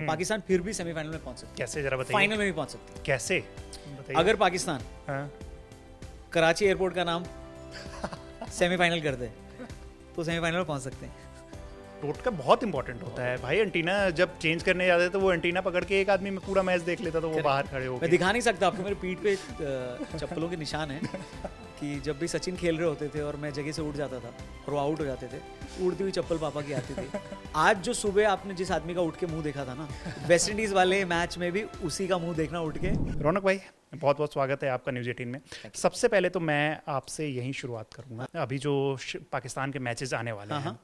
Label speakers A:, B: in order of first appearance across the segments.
A: तो पाकिस्तान फिर भी सेमीफाइनल में पहुंच सकती
B: कैसे, जरा
A: है,
B: बताइए।
A: फाइनल में भी पहुंच सकती है।
B: कैसे बताइए।
A: अगर पाकिस्तान
B: हाँ।
A: कराची एयरपोर्ट का नाम सेमीफाइनल कर दे तो सेमीफाइनल में पहुंच सकते हैं।
B: रोड का बहुत इंपॉर्टेंट होता है भाई। एंटीना जब चेंज करने जाते तो वो एंटीना पकड़ के एक आदमी में पूरा मैच देख लेता, तो वो बाहर खड़े हो
A: मैं दिखा नहीं सकता आपको, मेरे पीठ पे चप्पलों के निशान हैं कि जब भी सचिन खेल रहे होते थे और मैं जगह से उठ जाता था और वो आउट हो जाते थे, उड़ती हुई चप्पल पापा की आती थी। आज जो सुबह आपने जिस आदमी का उठ के मुंह देखा था ना, वेस्ट इंडीज वाले मैच में भी उसी का मुंह देखना उठ के।
B: रौनक भाई, बहुत बहुत स्वागत है आपका न्यूज़ 18 में। सबसे पहले तो मैं आपसे यहीं शुरुआत करूंगा। अभी जो पाकिस्तान के मैचेस आने वाले हैं,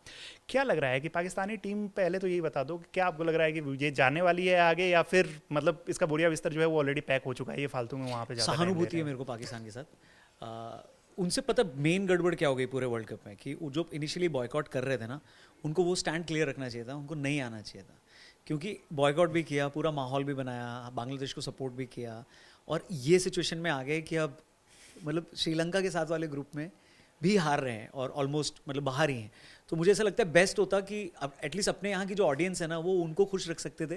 B: क्या लग रहा है कि पाकिस्तानी टीम, पहले तो यही बता दो कि क्या आपको लग रहा है कि ये जाने वाली है आगे, या फिर मतलब इसका बोरिया बिस्तर जो है वो ऑलरेडी पैक हो चुका है, ये फालतू में वहाँ पे जाता
A: सहानुभूति है मेरे को पाकिस्तान के साथ। उनसे पता मेन गड़बड़ क्या हो गई पूरे वर्ल्ड कप में कि जो इनिशियली बॉयकॉट कर रहे थे ना, उनको वो स्टैंड क्लियर रखना चाहिए था, उनको नहीं आना चाहिए था। क्योंकि बॉयकॉट भी किया, पूरा माहौल भी बनाया, बांग्लादेश को सपोर्ट भी किया, और ये सिचुएशन में आ गए कि अब मतलब श्रीलंका के साथ वाले ग्रुप में भी हार रहे हैं और ऑलमोस्ट मतलब बाहर ही हैं। तो मुझे ऐसा लगता है बेस्ट होता कि अब एटलीस्ट अपने यहाँ की जो ऑडियंस है ना, वो उनको खुश रख सकते थे।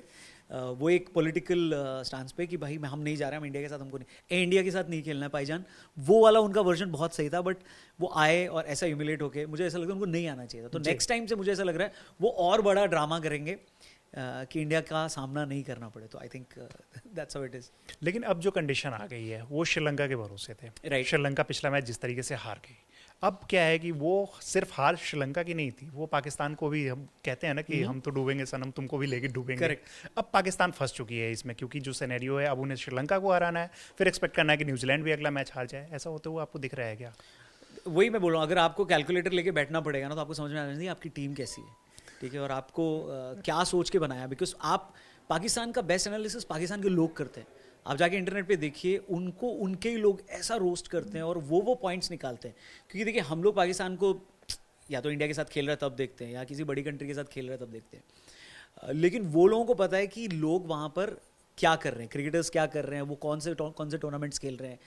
A: वो एक पॉलिटिकल स्टांस पे कि भाई हम नहीं जा रहे, हम इंडिया के साथ, हमको नहीं, इंडिया के साथ नहीं खेलना है भाईजान, वो वाला उनका वर्जन बहुत सही था। बट वो आए और ऐसा ह्यूमिलेट होके, मुझे ऐसा लगता है उनको नहीं आना चाहिए था। तो नेक्स्ट टाइम से मुझे ऐसा लग रहा है वो और बड़ा ड्रामा करेंगे कि इंडिया का सामना नहीं करना पड़े। तो I think that's how it is.
B: लेकिन अब जो कंडीशन आ गई है वो श्रीलंका के भरोसे थे।
A: राइट।
B: श्रीलंका पिछला मैच जिस तरीके से हार गई, अब क्या है कि वो सिर्फ हार श्रीलंका की नहीं थी, वो पाकिस्तान को भी, हम कहते हैं ना कि हम तो डूबेंगे सनम, तुमको भी लेके डूबेंगे।
A: Correct.
B: अब पाकिस्तान फंस चुकी है इसमें, क्योंकि जो सिनेरियो है, अब उन्हें श्रीलंका को हराना है, फिर एक्सपेक्ट करना है कि न्यूजीलैंड भी अगला मैच हार जाए। ऐसा होते हुए आपको दिख रहा है क्या?
A: वही मैं बोल रहा हूँ, अगर आपको कैलकुलेटर लेके बैठना पड़ेगा ना, तो आपको समझ में आना चाहिए आपकी टीम कैसी है, ठीक है, और आपको क्या सोच के बनाया। बिकॉज आप पाकिस्तान का बेस्ट एनालिसिस पाकिस्तान के लोग करते हैं। आप जाके इंटरनेट पे देखिए, उनको उनके ही लोग ऐसा रोस्ट करते हैं और वो पॉइंट्स निकालते हैं। क्योंकि देखिए, हम लोग पाकिस्तान को या तो इंडिया के साथ खेल रहा है तब देखते हैं, या किसी बड़ी कंट्री के साथ खेल रहा है तब देखते हैं। लेकिन वो लोगों को पता है कि लोग वहाँ पर क्या कर रहे हैं, क्रिकेटर्स क्या कर रहे हैं, वो कौन से टूर्नामेंट्स खेल रहे हैं,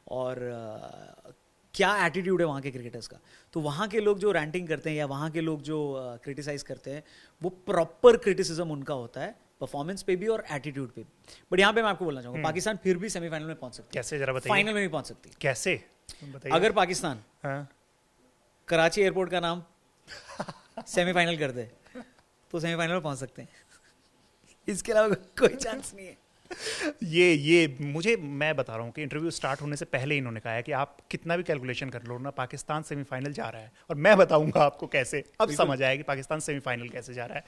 A: और क्या एटीट्यूड है वहाँ के क्रिकेटर्स का। तो वहाँ के लोग जो रैंटिंग करते हैं या वहाँ के लोग जो क्रिटिसाइज करते हैं, वो प्रॉपर क्रिटिसिज्म उनका होता है, परफॉर्मेंस पे भी और एटीट्यूड पे भी। बट यहाँ पे मैं आपको बोलना चाहूँगा, पाकिस्तान फिर भी सेमीफाइनल में पहुँच सकती है।
B: कैसे, जरा बताइए।
A: फाइनल में भी पहुँच सकती है।
B: कैसे बताइए।
A: अगर पाकिस्तान कराची एयरपोर्ट का नाम सेमीफाइनल कर दे तो सेमीफाइनल में पहुँच सकते हैं। इसके अलावा कोई चांस नहीं है।
B: ये मुझे, मैं बता रहा हूँ कि इंटरव्यू स्टार्ट होने से पहले इन्होंने कहा है कि आप कितना भी कैलकुलेशन कर लो ना, पाकिस्तान सेमीफाइनल जा रहा है, और मैं बताऊंगा आपको कैसे। अब समझ आया कि पाकिस्तान सेमीफाइनल कैसे जा रहा है।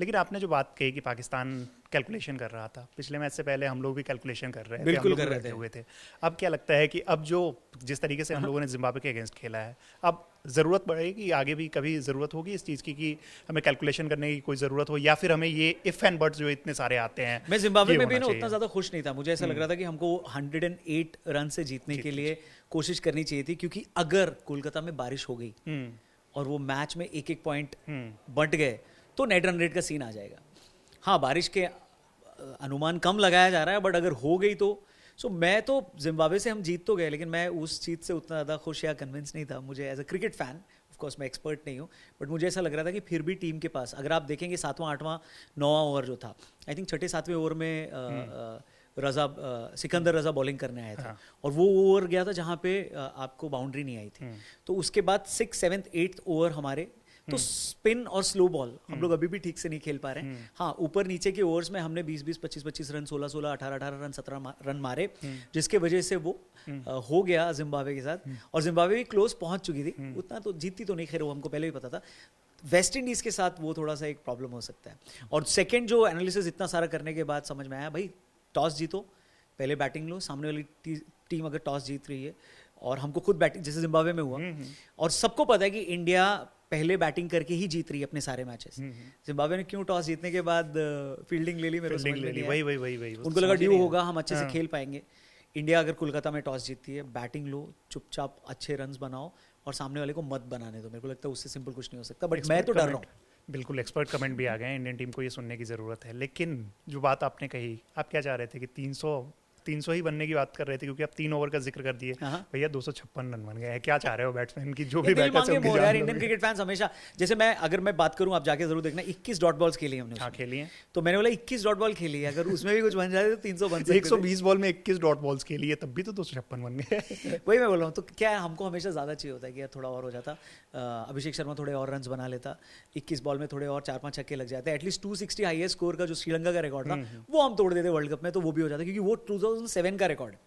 B: लेकिन आपने जो बात कही कि पाकिस्तान कैलकुलेशन कर रहा था, पिछले मैच से पहले हम लोग भी कैलकुलेशन कर रहे थे,
A: बिल्कुल कर रहे
B: हुए थे। अब क्या लगता है कि अब जो जिस तरीके से हम लोगों ने जिम्बाब्वे के अगेंस्ट खेला है, अब ज़रूरत पड़ेगी, आगे भी कभी ज़रूरत होगी इस चीज़ की कि हमें कैलकुलेशन करने की कोई ज़रूरत हो, या फिर हमें ये इफ एंड बट्स जो इतने सारे आते हैं।
A: मैं जिम्बाब्वे में भी ना उतना ज़्यादा खुश नहीं था। मुझे ऐसा लग रहा था कि हमको 108 रन से जीतने के लिए कोशिश करनी चाहिए थी, क्योंकि अगर कोलकाता में बारिश हो गई और वो मैच में एक पॉइंट बंट गए तो नेट रन रेट का सीन आ जाएगा। हाँ, बारिश के अनुमान कम लगाया जा रहा है, बट अगर हो गई तो मैं तो जिम्बाब्वे से हम जीत तो गए, लेकिन मैं उस चीज़ से उतना ज़्यादा खुश या कन्विंस नहीं था। मुझे as a cricket fan, of course मैं एक्सपर्ट नहीं हूँ, बट मुझे ऐसा लग रहा था कि फिर भी टीम के पास, अगर आप देखेंगे 7वां 8वां 9वां ओवर जो था, आई थिंक 6ठे 7वें ओवर में सिकंदर रजा बॉलिंग करने आए थे, और वो ओवर गया था जहाँ पे आपको बाउंड्री नहीं आई थी। तो उसके बाद 6th 7th 8th ओवर हमारे, तो स्पिन और स्लो बॉल हम लोग अभी भी ठीक से नहीं खेल पा रहे हैं। हाँ, ऊपर नीचे के ओवर्स में हमने 20-20 25-25 रन, 16-16, 18-18 रन, 17 रन मारे, जिसके वजह से वो हो गया जिम्बाब्वे के साथ। और जिम्बाब्वे भी क्लोज पहुंच चुकी थी, उतना तो जीतती तो नहीं, खैर वो हमको पहले भी पता था। वेस्ट इंडीज के साथ वो थोड़ा सा एक प्रॉब्लम हो सकता है। और सेकेंड जो एनालिसिस इतना सारा करने के बाद समझ में आया, भाई टॉस जीतो, पहले बैटिंग लो, सामने वाली टीम अगर टॉस जीत रही है और हमको खुद बैटिंग, जैसे जिम्बाब्वे में हुआ, और सबको पता है कि इंडिया पहले बैटिंग करके ही जीत रही है अपने सारे मैचेस। जिम्बाब्वे ने क्यों टॉस जीतने के बाद फील्डिंग ले ली, मेरे को समझ में नहीं आया।
B: वही
A: उनको लगा ड्यू होगा, हम अच्छे से खेल पाएंगे। इंडिया अगर कोलकाता में टॉस जीतती है, बैटिंग लो, चुपचाप अच्छे रन्स बनाओ और सामने वाले को मत बनाने दो। मेरे को लगता है उससे सिंपल कुछ नहीं हो सकता, बट मैं तो डर रहा हूँ।
B: बिल्कुल, एक्सपर्ट कमेंट भी आ गए हैं, इंडियन टीम को ये सुनने की ज़रूरत है। लेकिन जो बात आपने कही, आप क्या चाह रहे थे कि 300 ही बनने की बात कर रहे थे, क्योंकि आप 3 ओवर का जिक्र कर दिए भैया, 256 रन बन गए हैं। क्या चाह रहे हो बैट्समैन की जो भी बैकअप है उनकी
A: यार। इंडियन क्रिकेट फैंस हमेशा, जैसे मैं अगर मैं बात करूं, आप जाके जरूर देखना, 21 डॉट बॉल्स खेली हमने।
B: हाँ खेली हैं।
A: तो मैंने बोला 21 डॉट बॉल खेली है, अगर उसमें भी कुछ बन जाए तो 300 बन सकते।
B: 120 बॉल में 21 डॉट बॉल्स खेली है, तब भी तो 256 बन गए।
A: वही मैं बोल रहा हूँ। तो क्या है, हमको हमेशा ज्यादा चाहिए होता है कि यार थोड़ा और हो जाता, अभिषेक शर्मा थोड़े और रन बना लेता, 21 बॉल में थोड़े और 4-5 छक्के लग जाते, एटलीस्ट 260 हाईएस्ट स्कोर का जो श्रीलंका का रिकॉर्ड था वो हम तोड़ देते वर्ल्ड कप में, तो वो भी हो जाता, क्योंकि वो 2007 का रिकॉर्ड है।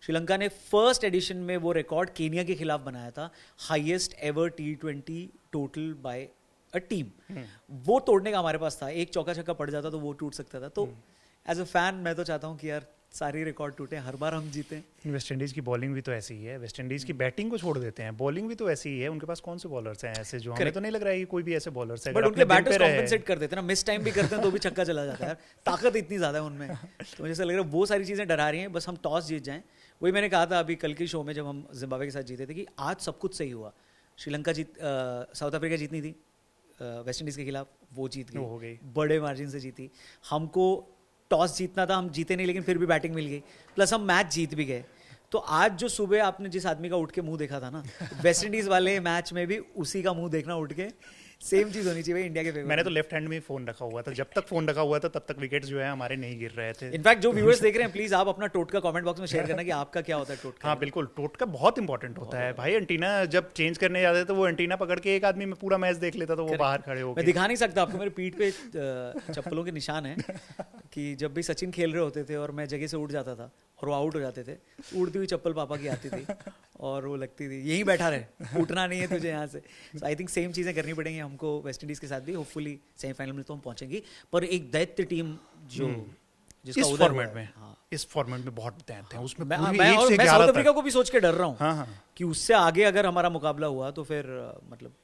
A: श्रीलंका ने फर्स्ट एडिशन में वो रिकॉर्ड केनिया के खिलाफ बनाया था, highest ever T20 total by a team. वो तोड़ने का हमारे पास था, एक चौका छक्का पड़ जाता तो वो टूट सकता था। तो एज अ फैन मैं तो चाहता हूँ कि यार सारी रिकॉर्ड टूटे, हर बार हम जीते।
B: वेस्ट इंडीज की बॉलिंग भी तो ऐसी ही है, वेस्ट इंडीज की बैटिंग को छोड़ देते हैं, बॉलिंग भी तो ऐसी ही है। उनके पास कौन से बॉलर्स हैं ऐसे, जो हमें तो नहीं लग रहा है कि कोई भी ऐसे बॉलर्स है।
A: बट उनके बैटर्स कॉम्पेंसेट कर देते हैं ना, मिस टाइम भी करते हैं तो भी छक्का चला जाता है यार, ताकत इतनी ज्यादा है उनमें। तो मुझे ऐसा लग रहा है वो सारी चीजें डरा रही हैं, बस हम टॉस जीत जाएं। वही मैंने कहा था अभी कल के शो में जब हम जिम्बाब्वे के साथ जीते थे, कि आज सब कुछ सही हुआ। श्रीलंका साउथ अफ्रीका जीतनी थी वेस्ट इंडीज के खिलाफ, वो जीत गई, बड़े मार्जिन से जीती। हमको टॉस जीतना था, हम जीते नहीं, लेकिन फिर भी बैटिंग मिल गई, प्लस हम मैच जीत भी गए। तो आज जो सुबह आपने जिस आदमी का उठ के मुंह देखा था ना, वेस्ट इंडीज वाले मैच में भी उसी का मुंह देखना उठ के, सेम चीज होनी चाहिए इंडिया के फेवर।
B: मैंने तो लेफ्ट हैंड में फोन रखा हुआ था, जब तक फोन रखा हुआ था तब तक विकेट्स जो है हमारे नहीं गिर रहे थे।
A: इनफैक्ट जो व्यूअर्स देख रहे हैं, प्लीज आप अपना टोटका कमेंट बॉक्स में शेयर करना कि आपका क्या होता है टोटका।
B: हाँ बिल्कुल, टोटका बहुत इंपॉर्टेंट होता है भाई। एंटीना जब चेंज करने जाते थे तो वो एंटीना पकड़ के एक आदमी में पूरा मैच देख लेता, तो वो बाहर खड़े हो।
A: मैं दिखा नहीं सकता आपको, मेरे पीठ पे चप्पलों के निशान है कि जब भी सचिन खेल रहे होते थे और मैं जगह से उठ जाता था और वो आउट हो जाते थे, उड़ती हुई चप्पल पापा की आती थी और वो लगती थी यहीं बैठा रहे, उठना नहीं है तुझे यहाँ से। सो आई थिंक सेम चीज़ें करनी पड़ेंगी हमको वेस्ट इंडीज़ के साथ भी। होपफुली सेमीफाइनल में तो हम पहुंचेंगी, पर एक दैत्य टीम जो जिसका
B: इस फॉर्मेट में, इस फॉर्मेट में बहुत दैत्य हैं उसमें।
A: मैं साउथ अफ्रीका को भी सोच के डर रहा हूँ कि उससे आगे अगर हमारा मुकाबला हुआ तो फिर मतलब।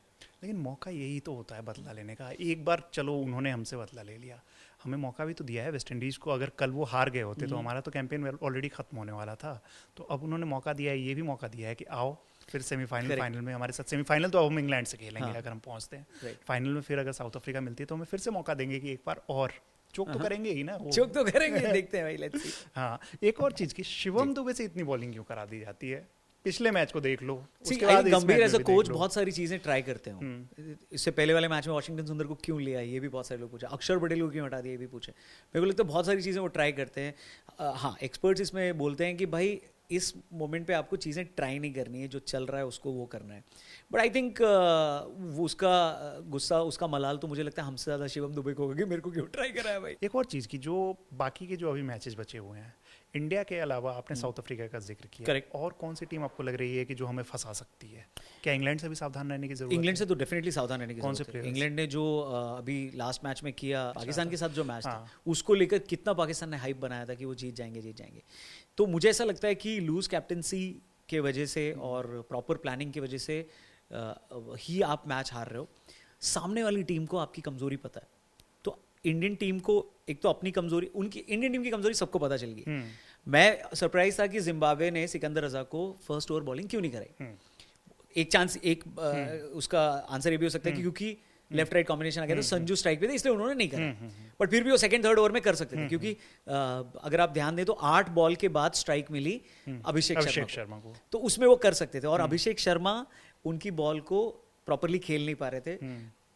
B: लेकिन मौका यही तो होता है बदला लेने का। एक बार चलो उन्होंने हमसे बदला ले लिया, हमें मौका भी तो दिया है वेस्ट इंडीज़ को। अगर कल वो हार गए होते तो हमारा तो कैंपेन ऑलरेडी खत्म होने वाला था। तो अब उन्होंने मौका दिया है, ये भी मौका दिया है कि आओ फिर सेमीफाइनल फाइनल में हमारे साथ। सेमीफाइनल तो अब हम इंग्लैंड से खेलेंगे अगर हम पहुंचते हैं। फाइनल में फिर अगर साउथ अफ्रीका मिलती है तो हमें फिर से मौका देंगे कि एक बार और चोक तो करेंगे ही ना,
A: चोक तो करेंगे, देखते हैं भाई, लेट्स सी।
B: हाँ, एक और चीज़ की, शिवम दुबे से इतनी बॉलिंग क्यों करा दी जाती है? पिछले मैच को देख लो, उसके बाद
A: गंभीर एज अ कोच बहुत सारी चीजें ट्राई करते हैं। इससे पहले वाले मैच में वाशिंगटन सुंदर को क्यों लिया, ये भी बहुत सारे लोग पूछे। अक्षर पटेल को क्यों हटा दिया, ये भी पूछे। मेरे को लगता है बहुत सारी चीजें वो ट्राई करते हैं। हाँ, एक्सपर्ट्स इसमें बोलते हैं कि भाई इस मोमेंट पे आपको चीज़ें ट्राई नहीं करनी है, जो चल रहा है उसको वो करना है। बट आई थिंक वो उसका गुस्सा, उसका मलाल तो मुझे लगता है हमसे ज़्यादा शिवम दुबे को होगा कि मेरे को क्यों ट्राई करा है भाई।
B: एक और चीज़ की, जो बाकी के जो अभी मैचेस बचे हुए हैं इंडिया के अलावा, आपने साउथ अफ्रीका का जिक्र किया,
A: करेक्ट,
B: और कौन सी टीम आपको लग रही है कि जो हमें फंसा सकती है? क्या इंग्लैंड से भी सावधान रहने की जरूरत है?
A: इंग्लैंड से तो डेफिनेटली सावधान रहने की जरूरत है। इंग्लैंड ने जो अभी लास्ट मैच में किया पाकिस्तान के साथ जो मैच था, उसको लेकर कितना पाकिस्तान ने हाइप बनाया था कि वो जीत जाएंगे। तो मुझे ऐसा लगता है कि लूज कैप्टनसी के वजह से और प्रॉपर प्लानिंग की वजह से ही आप मैच हार रहे हो। सामने वाली टीम को आपकी कमजोरी पता है, तो इंडियन टीम को एक तो अपनी कमजोरी, उनकी इंडियन टीम की कमजोरी सबको पता चल गई। मैं सरप्राइज था कि जिम्बाब्वे ने सिकंदर रजा को फर्स्ट ओवर बॉलिंग क्यों नहीं कराई। एक चांस, उसका आंसर ये भी हो सकता है कि क्योंकि लेफ्ट राइट कॉम्बिनेशन आ गया तो संजू स्ट्राइक पे थे, इसलिए उन्होंने नहीं करा। बट फिर भी वो सेकंड थर्ड ओवर में कर सकते थे, क्योंकि अगर आप ध्यान दें तो 8 बॉल के बाद स्ट्राइक मिली अभिषेक शर्मा को, तो उसमें वो कर सकते थे। और अभिषेक शर्मा उनकी बॉल को प्रॉपरली खेल नहीं पा रहे थे।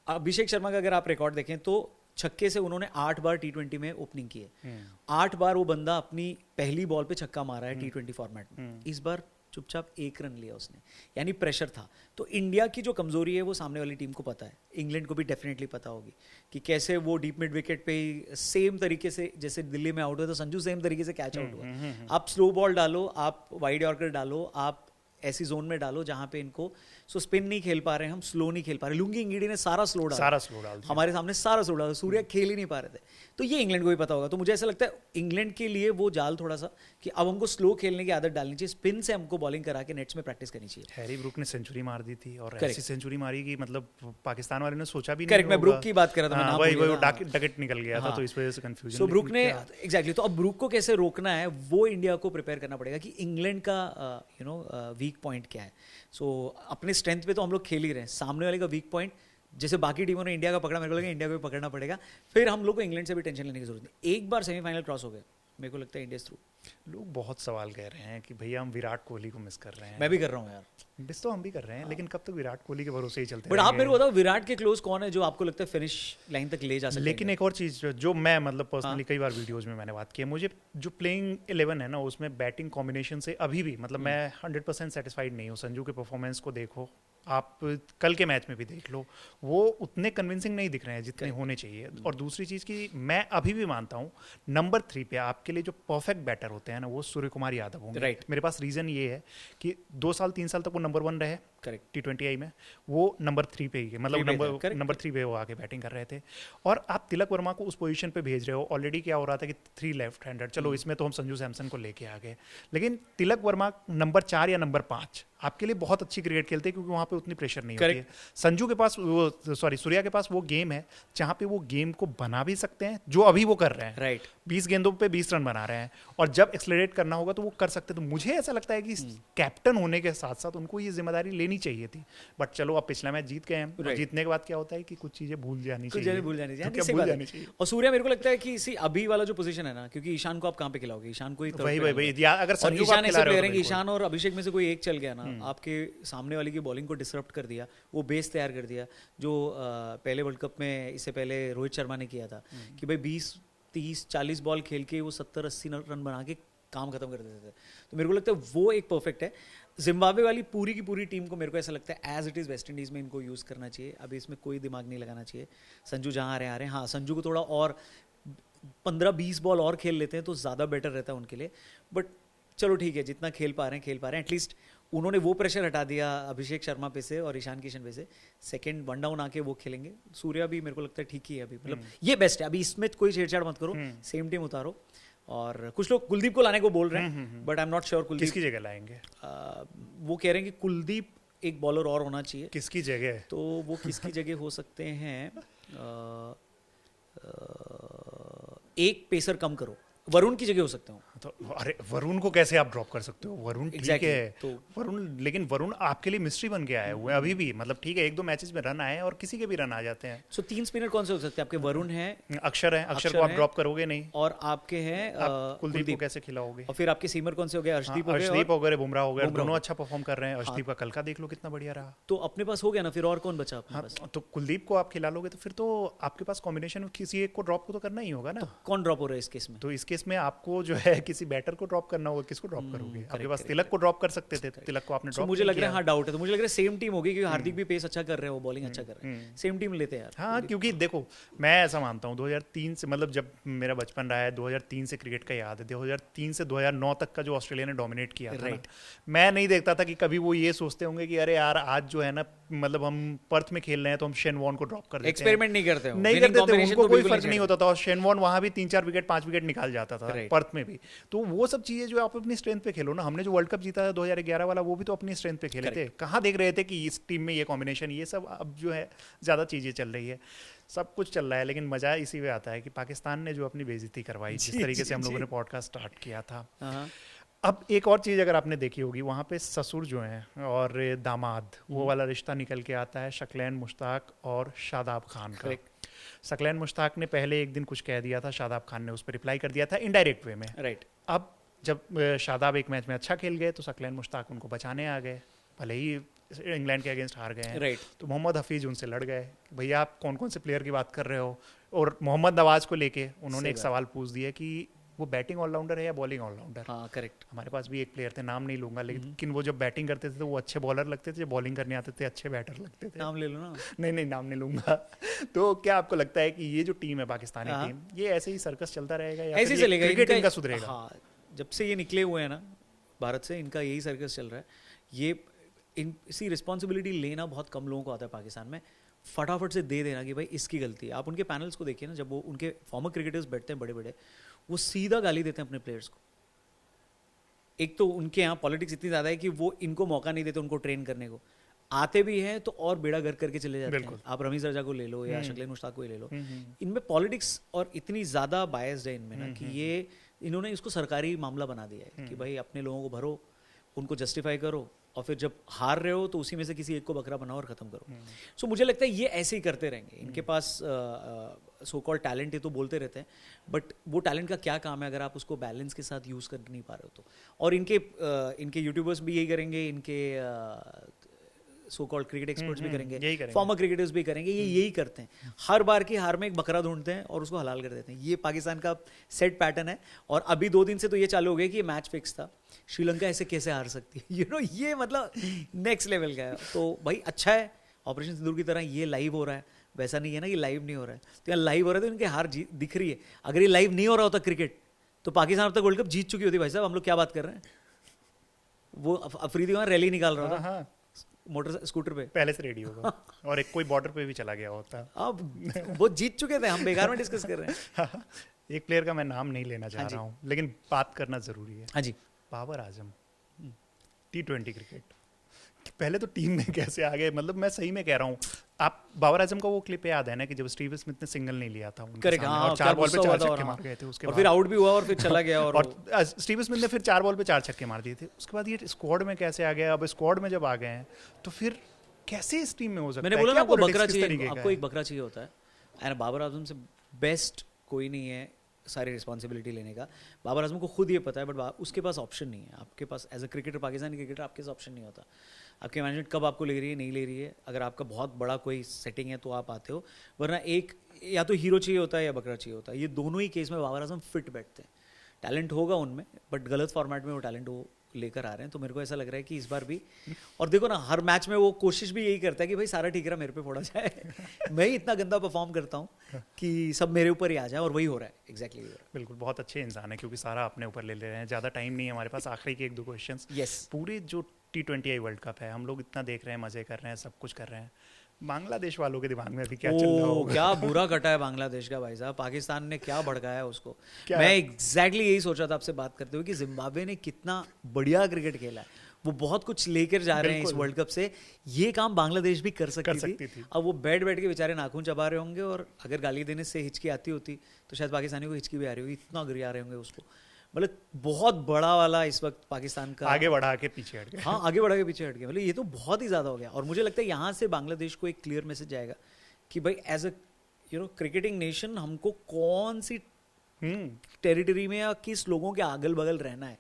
A: अभिषेक शर्मा का अगर आप रिकॉर्ड देखें तो छक्के से उन्होंने 8 बार T20 में ओपनिंग की है। 8 बार वो बंदा अपनी पहली बॉल पे छक्का मारा है T20 फॉर्मेट में। इस बार चुपचाप 1 रन लिया उसने, यानी प्रेशर था। तो इंडिया की जो कमजोरी है वो सामने वाली टीम को पता है, इंग्लैंड को भी डेफिनेटली पता होगी कि कैसे वो डीप मिड विकेट पे ही सेम तरीके से जैसे दिल्ली में आउट हुआ तो संजू सेम तरीके से कैच आउट हुआ। आप स्लो बॉल डालो, आप वाइड यॉर्कर डालो, आप ऐसी जोन में डालो जहां पे इनको सो स्पिन नहीं खेल पा रहे, हम स्लो नहीं खेल पा रहे। लुंगी इंगिडी ने सारा स्लो डाला हमारे सामने, सारा स्लो डाला, सूर्या खेल ही नहीं पा रहे थे। तो ये इंग्लैंड को भी पता होगा। तो मुझे ऐसा लगता है इंग्लैंड के लिए वो जाल थोड़ा सा कि अब हमको स्लो खेलने की आदत डालनी चाहिए, स्पिन से हमको बॉलिंग करा के नेट्स में प्रैक्टिस करनी चाहिए।
B: हैरी ब्रूक ने सेंचुरी मार दी थी, और ऐसी सेंचुरी मारी कि मतलब पाकिस्तान वाले ने सोचा भी नहीं।
A: करेक्ट, मैं ब्रूक की बात कर रहा था,
B: वही डकेट निकल गया था, तो इस वजह से कंफ्यूजन।
A: सो ब्रूक ने एग्जैक्टली, तो अब ब्रूक को कैसे रोकना है वो इंडिया को प्रिपेयर करना पड़ेगा कि इंग्लैंड का वीक पॉइंट क्या है। सो अपने स्ट्रेंथ पे तो हम लोग खेल ही रहे हैं, सामने वाले का वीक पॉइंट जैसे बाकी टीमों ने इंडिया का पकड़ा, मेरे को लगा इंडिया को भी पकड़ना पड़ेगा। फिर हम लोग को इंग्लैंड से भी टेंशन लेने की जरूरत नहीं। एक बार सेमीफाइनल क्रॉस हो गया, मेरे को लगता है इंडिया थ्रू
B: लोग बहुत सवाल कह रहे हैं कि भैया हम विराट कोहली को मिस कर रहे हैं।
A: मैं भी कर रहा हूँ यार,
B: मिस तो हम भी कर रहे हैं, लेकिन कब तक विराट कोहली के भरोसे ही चलते
A: बट आप मेरे को बताओ विराट के क्लोज कौन है जो आपको लगता है फिनिश लाइन तक ले जा सकते हैं?
B: लेकिन एक और चीज जो मैं मतलब पर्सनली कई बार वीडियोस में मैंने बात की है, मुझे जो प्लेइंग 11 है ना उसमें बैटिंग कॉम्बिनेशन से अभी भी मतलब मैं 100% सेटिस्फाइड नहीं हूँ। संजू के परफॉर्मेंस को देखो, आप कल के मैच में भी देख लो, वो उतने कन्विंसिंग नहीं दिख रहे हैं जितने होने चाहिए। और दूसरी चीज़ की मैं अभी भी मानता हूँ नंबर 3 पे आपके लिए जो परफेक्ट बैटर होते हैं ना वो सूर्य कुमार यादव होंगे।
A: Right.
B: मेरे पास रीज़न ये है कि 2 साल 3 साल तक वो नंबर 1 रहे
A: करेक्ट
B: T20I में, वो नंबर 3 पे ही मतलब नंबर 3 पे वो आके बैटिंग कर रहे थे। और आप तिलक वर्मा को उस पोजीशन पे भेज रहे हो, ऑलरेडी क्या हो रहा था कि 3 लेफ्ट हैंडर, चलो इसमें तो हम संजू सैमसन को लेके आ गए, लेकिन तिलक वर्मा नंबर 4 या नंबर 5 आपके लिए बहुत अच्छी क्रिकेट खेलते हैं क्योंकि वहाँ पे उतनी प्रेशर नहीं होती है। संजू के पास वो सूर्या के पास वो गेम है जहाँ पे वो गेम को बना भी सकते हैं, जो अभी वो कर रहे हैं।
A: राइट
B: 20 गेंदों पे 20 रन बना रहे हैं, और जब एक्सलरेट करना होगा तो वो कर सकते हैं। तो मुझे ऐसा लगता है कि कैप्टन होने के साथ साथ उनको ये जिम्मेदारी लेनी चाहिए थी। बट चलो अब पिछला मैच जीत गए हैं, और जीतने के बाद क्या होता है कि कुछ चीजें भूल जानी चाहिए।
A: और सूर्या मेरे को लगता है कि इसी अभी वाला जो पोजीशन है ना, क्योंकि ईशान को आप कहाँ पे खिलाओगे? ईशान को ही
B: वही अगर संजू
A: ईशान ऐसे प्लेयर है, ईशान और अभिषेक में से कोई एक चल गया ना, आपके सामने वाले की बॉलिंग को डिसरप्ट कर दिया, वो बेस तैयार कर दिया, जो पहले वर्ल्ड कप में इससे पहले रोहित शर्मा ने किया था कि भाई 20-30-40 बॉल खेल के वो 70-80 रन बना के काम खत्म कर देते थे। तो मेरे को लगता है वो एक परफेक्ट है। जिम्बाब्वे वाली पूरी की पूरी टीम को मेरे को ऐसा लगता है as it is West Indies में इनको यूज़ करना चाहिए। अभी इसमें कोई दिमाग नहीं लगाना चाहिए। संजू जहाँ आ रहे हैं, हाँ संजू को थोड़ा और 15-20 बॉल और खेल लेते हैं तो ज़्यादा बेटर रहता है उनके लिए। बट चलो ठीक है, जितना खेल पा रहे हैं एटलीस्ट उन्होंने वो प्रेशर हटा दिया अभिषेक शर्मा पे से और ईशान किशन पे से। सेकंड वन डाउन आके वो खेलेंगे। सूर्या भी मेरे को लगता है ठीक ही है अभी, मतलब ये बेस्ट है। अभी इसमें कोई छेड़छाड़ मत करो, सेम टीम उतारो। और कुछ लोग कुलदीप को लाने को बोल रहे हैं, but I am not sure Kuldeep
B: किसकी जगह लाएंगे।
A: वो कह रहे हैं कि कुलदीप एक बॉलर और होना चाहिए।
B: किसकी जगह?
A: तो वो किसकी जगह हो सकते हैं? एक पेसर कम करो, वरुण की जगह हो सकते हो।
B: तो अरे वरुण को कैसे आप ड्रॉप कर सकते हो? वरुण ठीक है
A: तो
B: वरुण, लेकिन वरुण आपके लिए मिस्ट्री बन के आए हुए हैं अभी भी। मतलब ठीक है 1-2 मैचेस में रन आए और किसी के भी रन आ जाते हैं।
A: सो 3 स्पिनर कौन से हो सकते हैं आपके? वरुण है,
B: अक्षर है, अक्षर को आप ड्रॉप करोगे नहीं,
A: और आपके हैं
B: कुलदीप को कैसे खिलाओगे?
A: और फिर आपके सीमर कौन से हो गए? अर्शदीप
B: हो गए, बुमराह हो गए, दोनों अच्छा परफॉर्म कर रहे हैं। अर्शदीप का कल का देख लो कितना बढ़िया रहा।
A: तो अपने पास हो गया ना, फिर और कौन बचा अपने पास?
B: तो कुलदीप को आप खिला लोगे तो फिर तो आपके पास कॉम्बिनेशन किसी एक को ड्रॉप को तो करना ही होगा ना।
A: कौन ड्रॉप हो रहा है इस केस में?
B: तो इस केस में आपको जो है किसी बैटर को ड्रॉप करना होगा। किसको ड्रॉप करोगे? आपके पास तिलक को ड्रॉप कर सकते थे, तिलक को आपने ड्रॉप।
A: मुझे लग रहा है हाँ डाउट है, तो मुझे लग रहा है सेम टीम होगी क्योंकि हार्दिक भी पेस अच्छा कर रहे हैं, वो बॉलिंग अच्छा कर रहे हैं, सेम टीम लेते हैं यार।
B: हाँ क्योंकि देखो मैं ऐसा मानता हूँ 2003 से, मतलब जब मेरा बचपन रहा है 2003 से क्रिकेट का याद है, 2003 से 2009 तक का जो ऑस्ट्रेलिया ने डोमिनेट किया था ना, मैं नहीं देखता था कि कभी वो ये सोचते होंगे कि अरे यार आज जो है ना, मतलब हम पर्थ में खेल रहे हैं तो हम शेन वॉर्न को ड्रॉप कर देते हैं।
A: एक्सपेरिमेंट नहीं करते हो,
B: नहीं करते थे, उनको कोई फर्क नहीं होता था। और शेन वॉर्न वहां भी 3-4 विकेट 5 विकेट निकाल जाता था पर्थ में भी। तो वो सब चीजें जो आप अपनी स्ट्रेंथ पे खेलो ना, हमने जो वर्ल्ड कप जीता था 2011 वाला, वो भी तो अपनी स्ट्रेंथ पे खेले थे। कहाँ देख रहे थे कि इस टीम में ये कॉम्बिनेशन, ये सब अब जो है ज्यादा चीजें चल रही है, सब कुछ चल रहा है। लेकिन मजा इसी में आता है कि पाकिस्तान ने जो अपनी बेइज्जती करवाई, जिस तरीके से हम लोगों ने पॉडकास्ट स्टार्ट किया था। अब एक और चीज़ अगर आपने देखी होगी, वहाँ पे ससुर जो हैं और दामाद, वो वाला रिश्ता निकल के आता है शकलैन मुश्ताक और शादाब खान का। शकलैन मुश्ताक ने पहले एक दिन कुछ कह दिया था, शादाब खान ने उस पर रिप्लाई कर दिया था इनडायरेक्ट वे में।
A: राइट।
B: अब जब शादाब एक मैच में अच्छा खेल गए तो शकलैन मुश्ताक उनको बचाने आ गए, भले ही इंग्लैंड के अगेंस्ट हार गए हैं।
A: राइट।
B: तो मोहम्मद हफीज उनसे लड़ गए, भैया आप कौन कौन से प्लेयर की बात कर रहे हो। और मोहम्मद नवाज को लेके उन्होंने एक सवाल पूछ दिया कि वो बैटिंग ऑलराउंडर है या बॉलिंग ऑलराउंडर।
A: हाँ करेक्ट।
B: हमारे पास भी एक प्लेयर थे, नाम नहीं लूंगा, लेकिन वो जब बैटिंग करते थे तो वो अच्छे बॉलर लगते थे, जब बॉलिंग करने आते थे अच्छे बैटर लगते थे।
A: नाम ले लो ना।
B: नहीं नाम नहीं लूंगा। तो क्या आपको लगता है कि ये जो टीम है पाकिस्तानी टीम, ये ऐसे ही सर्कस चलता रहेगा या
A: ऐसे चलेगा?
B: क्रिकेट इनका सुधरेगा?
A: हाँ, जब से ये निकले हुए हैं ना भारत से, इनका यही सर्कस चल रहा है। ये इसी रिस्पॉन्सिबिलिटी लेना बहुत कम लोगों को आता है पाकिस्तान में। फटाफट से दे देना कि भाई इसकी गलती है। आप उनके पैनल्स को देखिए ना, जब वो उनके फॉर्मर क्रिकेटर्स बैठते हैं बड़े बड़े, वो सीधा गाली देते हैं अपने प्लेयर्स को। एक तो उनके यहाँ पॉलिटिक्स इतनी ज़्यादा है कि वो इनको मौका नहीं देते उनको ट्रेन करने को। आते भी हैं तो और बेड़ा गर्क करके चले जाते हैं। आप रमीज रजा को ले लो या शकलैन मुश्ताक को ले लो, इनमें पॉलिटिक्स और इतनी ज़्यादा बायस्ड है इनमें ना कि ये इन्होंने इसको सरकारी मामला बना दिया है कि भाई अपने लोगों को भरो, उनको जस्टिफाई करो, और फिर जब हार रहे हो तो उसी में से किसी एक को बकरा बनाओ और ख़त्म करो। सो मुझे लगता है ये ऐसे ही करते रहेंगे। इनके पास सो कॉल्ड टैलेंट है तो बोलते रहते हैं, बट वो टैलेंट का क्या काम है अगर आप उसको बैलेंस के साथ यूज़ कर नहीं पा रहे हो तो। और इनके यूट्यूबर्स भी यही करेंगे, इनके सो कॉल्ड क्रिकेट एक्सपर्ट्स भी करेंगे, फॉर्मर क्रिकेटर्स भी करेंगे, ये यही करते हैं। हर बार की हार में एक बकरा ढूंढते हैं और उसको हलाल कर देते हैं। ये पाकिस्तान का सेट पैटर्न है। और अभी 2 दिन से तो ये चालू हो गया कि ये मैच फिक्स था, श्रीलंका ऐसे कैसे हार सकती है, ये मतलब नेक्स्ट लेवल का है। तो भाई अच्छा है, ऑपरेशन सिंदूर की तरह ये लाइव हो रहा है, वैसा नहीं है ना कि लाइव नहीं हो रहा है। तो यहाँ लाइव हो रहा है तो इनकी हार दिख रही है। अगर ये लाइव नहीं हो रहा होता क्रिकेट तो पाकिस्तान अब तक वर्ल्ड कप जीत चुकी होती। भाई साहब हम लोग क्या बात कर रहे हैं, वो अफरीदी वहाँ रैली निकाल रहा था मोटर स्कूटर पे,
B: पहले से रेडी होगा और एक कोई बॉर्डर पे भी चला गया होता।
A: अब वो जीत चुके थे, हम बेकार में डिस्कस कर रहे हैं।
B: एक प्लेयर का मैं नाम नहीं लेना चाह रहा हूँ लेकिन बात करना जरूरी है।
A: हाँ जी,
B: बाबर आजम T20 क्रिकेट, पहले तो टीम में कैसे आ गए, मतलब मैं सही में कह रहा हूँ। आप बाबर आजम का वो क्लिप याद है ना कि जब स्टीव स्मिथ ने सिंगल नहीं लिया था उनके सामने और 4 बॉल पे 4 छक्के मार गए थे, उसके बाद
A: फिर आउट भी हुआ और फिर चला गया और
B: स्टीव स्मिथ ने फिर 4 बॉल पे 4 छक्के मार दिए थे। उसके बाद ये स्क्वाड में कैसे आ गया, अब स्क्वाड में जब आ गए हैं तो फिर कैसे इस टीम में हो सकता है?
A: मैंने बोला ना आपको बकरा चाहिए, आपको एक बकरा चाहिए होता है। एंड बाबर आजम से बेस्ट कोई नहीं है सारी रिस्पॉन्सिबिलिटी लेने का। बाबर आजम को खुद ये पता है, बट उसके पास ऑप्शन नहीं है। आपके पास as a cricketer, Pakistani cricketer, आपके पास ऑप्शन नहीं होता। आपकी मैनेजमेंट कब आपको ले रही है, नहीं ले रही है। अगर आपका बहुत बड़ा कोई सेटिंग है तो आप आते हो, वरना एक या तो हीरो चाहिए होता है या बकरा चाहिए होता है। ये दोनों ही केस में बाबर आजम फिट बैठते हैं। टैलेंट होगा उनमें, बट गलत फॉर्मेट में वो टैलेंट वो लेकर आ रहे हैं। तो मेरे को ऐसा लग रहा है कि इस बार भी, और देखो ना हर मैच में वो कोशिश भी यही करता है कि भाई सारा ठीकरा मेरे पे फोड़ा जाए मैं ही इतना गंदा परफॉर्म करता हूँ कि सब मेरे ऊपर ही आ जाए, और वही हो रहा है एग्जैक्टली हो रहा है।
B: बिल्कुल, बहुत अच्छे इंसान है क्योंकि सारा अपने ऊपर ले रहे हैं। ज़्यादा टाइम नहीं है हमारे पास, आखिरी के 1-2 क्वेश्चंस।
A: यस,
B: पूरे जो T20 वर्ल्ड कप है, हम लोग इतना देख रहे हैं, मजे कर रहे हैं, सब कुछ कर रहे हैं। बांग्लादेश वालों के दिमाग में अभी क्या चल रहा होगा?
A: क्या बुरा कटा है बांग्लादेश का भाई साहब, पाकिस्तान ने क्या भड़काया है उसको। मैं एग्जैक्टली यही सोचा था आपसे बात करते हुए कि जिम्बाब्वे ने कितना बढ़िया क्रिकेट खेला है, वो बहुत कुछ लेकर जा रहे हैं इस वर्ल्ड कप से। ये काम बांग्लादेश भी कर सकती थी। अब वो बैठ के बेचारे नाखून चबा रहे होंगे, और अगर गाली देने से हिचकी आती होती तो शायद पाकिस्तानी को हिचकी भी आ रही होगी, इतना गिरा रहे होंगे उसको। मतलब बहुत बड़ा वाला इस वक्त पाकिस्तान का
B: आगे बढ़ा के पीछे हट गया।
A: हाँ, आगे बढ़ा के पीछे हट गया। मतलब ये तो बहुत ही ज़्यादा हो गया। और मुझे लगता है यहाँ से बांग्लादेश को एक क्लियर मैसेज जाएगा कि भाई एज अ क्रिकेटिंग नेशन हमको कौन सी टेरिटरी में या किस लोगों के अगल बगल रहना है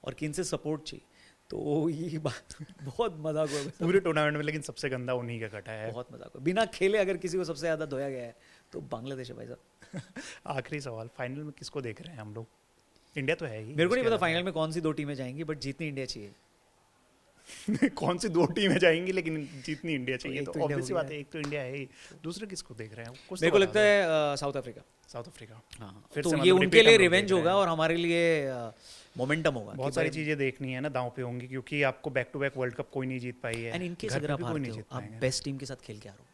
A: और किन से सपोर्ट चाहिए। तो ये बात बहुत मजाक हुआ
B: पूरे टूर्नामेंट में, लेकिन सबसे गंदा उन्हीं का कटा है।
A: बहुत मजाक हुआ। बिना खेले अगर किसी को सबसे ज़्यादा धोया गया है तो बांग्लादेश है भाई साहब।
B: आखिरी सवाल, फाइनल में किसको देख रहे हैं हम लोग? इंडिया तो है ही।
A: मेरे को नहीं पता फाइनल में कौन सी 2 टीमें जाएंगी, बट जीतनी इंडिया चाहिए।
B: कौन सी 2 टीमें जाएंगी, लेकिन जीतनी इंडिया चाहिए। तो ऑब्वियस बात है, एक तो इंडिया है ही, दूसरे किसको देख रहे हैं?
A: मेरे को लगता है साउथ अफ्रीका।
B: साउथ अफ्रीका,
A: हाँ,
B: फिर
A: तो ये उनके लिए रिवेंज होगा और हमारे लिए मोमेंटम होगा।
B: बहुत सारी चीजें देखनी है ना, दांव पे होंगी, क्योंकि आपको back to back world cup कोई नहीं जीत पाई है।
A: एंड इनकेस अगर आप हारते हो, आप बेस्ट टीम के साथ खेल के हारो,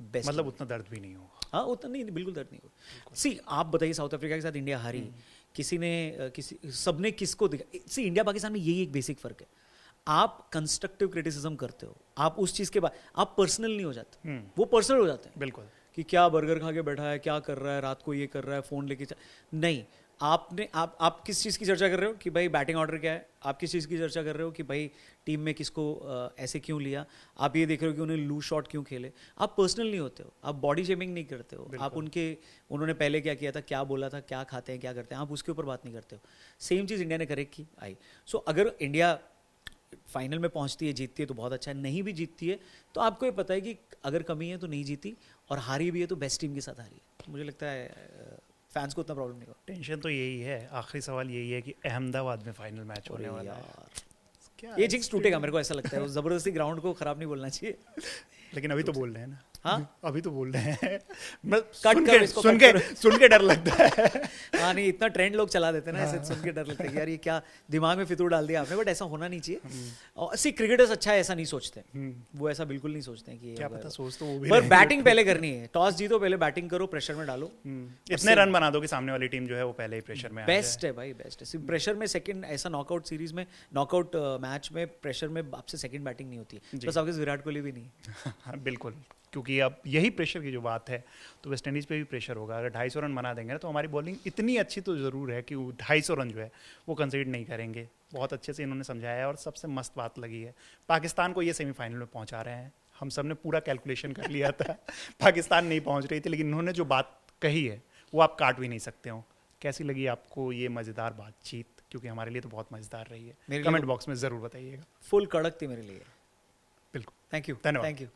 A: बेस्ट
B: मतलब उतना दर्द भी नहीं होगा।
A: हाँ, उतना नहीं, बिल्कुल दर्द नहीं होगा। सी आप बताइए, साउथ अफ्रीका के साथ इंडिया हारी, सबने किसको दिखा। सी इंडिया पाकिस्तान में यही एक बेसिक फर्क है, आप कंस्ट्रक्टिव क्रिटिसिज्म करते हो, आप उस चीज के बाद आप पर्सनल नहीं हो जाते, वो पर्सनल हो जाते हैं।
B: बिल्कुल,
A: कि क्या बर्गर खा के बैठा है, क्या कर रहा है, रात को ये कर रहा है, फोन लेके नहीं। आप किस चीज़ की चर्चा कर रहे हो कि भाई बैटिंग ऑर्डर क्या है, आप किस चीज़ की चर्चा कर रहे हो कि भाई टीम में किसको ऐसे क्यों लिया, आप ये देख रहे हो कि उन्हें लूज शॉट क्यों खेले। आप पर्सनल नहीं होते हो, आप बॉडी शेमिंग नहीं करते हो, आप उन्होंने पहले क्या किया था, क्या बोला था, क्या खाते हैं, क्या करते हैं, आप उसके ऊपर बात नहीं करते हो। सेम चीज़ इंडिया ने करेक्ट की आई। सो अगर इंडिया फाइनल में पहुंचती है, जीतती है तो बहुत अच्छा है, नहीं भी जीतती है तो आपको ये पता है कि अगर कमी है तो नहीं जीती, और हारी भी है तो बेस्ट टीम के साथ हारी है। मुझे लगता है फैंस को उतना प्रॉब्लम नहीं होगा।
B: टेंशन तो यही है। आखिरी सवाल यही है कि अहमदाबाद में फाइनल मैच होने वाला है,
A: ये जिंक्स टूटेगा, मेरे को ऐसा लगता है। वो जबरदस्ती ग्राउंड को खराब नहीं बोलना चाहिए।
B: लेकिन अभी तो बोल रहे हैं ना।
A: हाँ,
B: अभी तो बोल रहे हैं। सुन के डर लगता है।
A: हाँ, नहीं, इतना ट्रेंड लोग चला देते हैं ना, ऐसे सुन के डर लगता है कि यार ये क्या दिमाग में फितूर डाल दिया आपने। बट ऐसा होना नहीं चाहिए। और सी क्रिकेटर्स अच्छा है ऐसा नहीं सोचते, वो ऐसा बिल्कुल नहीं सोचते हैं कि
B: क्या पता सोच तो वो भी।
A: पर बैटिंग पहले करनी है, टॉस जीतो, पहले बैटिंग करो, प्रेशर में डालो,
B: इतने रन बना दो कि सामने वाली टीम जो है वो पहले ही प्रेशर में।
A: बेस्ट है भाई, बेस्ट है। प्रेशर में सेकंड, ऐसा नॉकआउट सीरीज में, नॉकआउट मैच में प्रेशर में आपसे सेकंड बैटिंग नहीं होती है, बस आपके विराट कोहली भी नहीं।
B: बिल्कुल। क्योंकि अब यही प्रेशर की जो बात है तो वेस्ट इंडीज़ पे भी प्रेशर होगा। अगर 250 रन बना देंगे ना तो हमारी बॉलिंग इतनी अच्छी तो ज़रूर है कि 250 रन जो है वो कंसीडर नहीं करेंगे। बहुत अच्छे से इन्होंने समझाया है और सबसे मस्त बात लगी है पाकिस्तान को ये सेमीफाइनल में पहुंचा रहे हैं। हम सब ने पूरा कैलकुलेशन कर लिया था पाकिस्तान नहीं पहुंच रही थी, लेकिन इन्होंने जो बात कही है वो आप काट भी नहीं सकते हो। कैसी लगी आपको ये मज़ेदार बातचीत? क्योंकि हमारे लिए तो बहुत मज़ेदार रही है। कमेंट बॉक्स में ज़रूर बताइएगा।
A: फुल कड़क थी मेरे लिए।
B: बिल्कुल,
A: थैंक यू,
B: धन्यवाद।
A: Thank you.